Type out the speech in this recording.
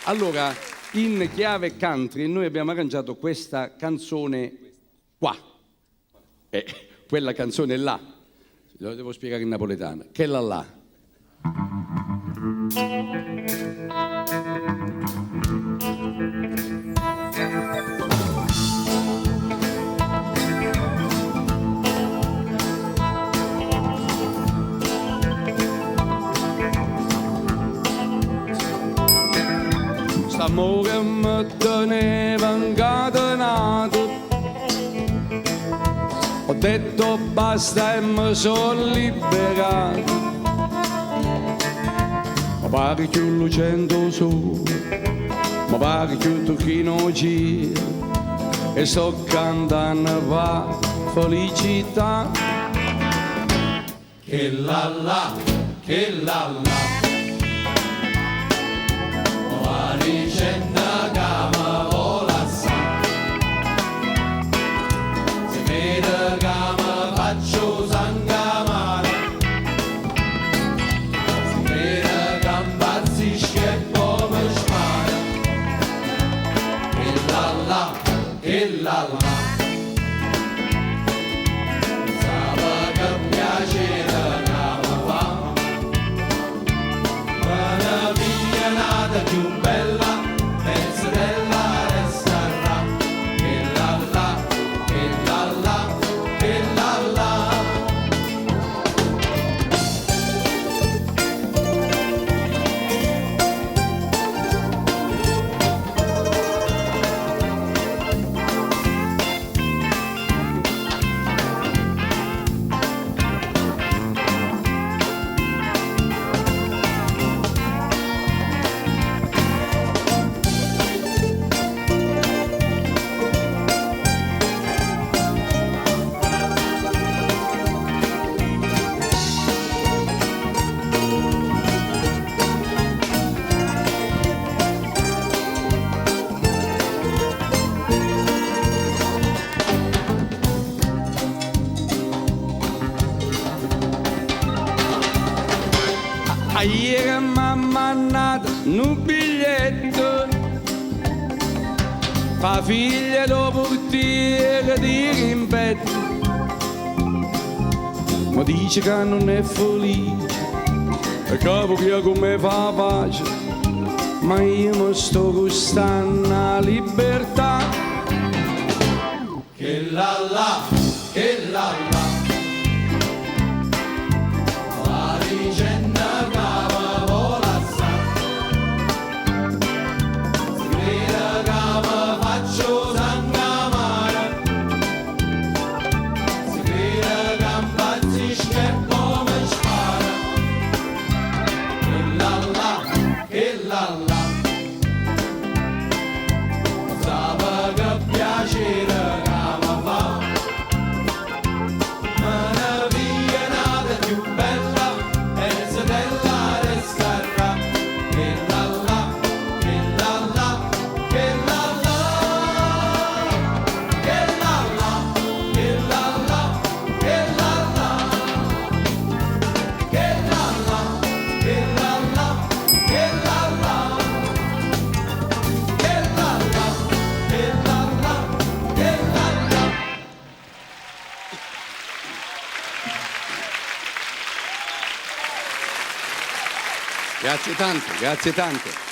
Allora, in chiave country noi abbiamo arrangiato questa canzone qua. Quella canzone là. Lo devo spiegare in napoletano. Che la là. Amore mi teneva incatenato, ho detto basta e mi sono liberato, mi pare che lucendo su, mi pare che tocchino gira e sto cantando per felicità. Che la la, che la la. Dicenda che mi vola assai, si vede che mi faccio sangamare, si vede che impazzisce e poi mi spara. Che la la, che la la, sape che piacere che mi fa, me ne piglia nata più bella. Ieri mi ha mandato un biglietto fa figlia do portiere di rimpetto, mi dice che non è felice e capo che come fa pace, ma io mi sto gustando la libertà. Che la la, che la la. Grazie tante, grazie tante.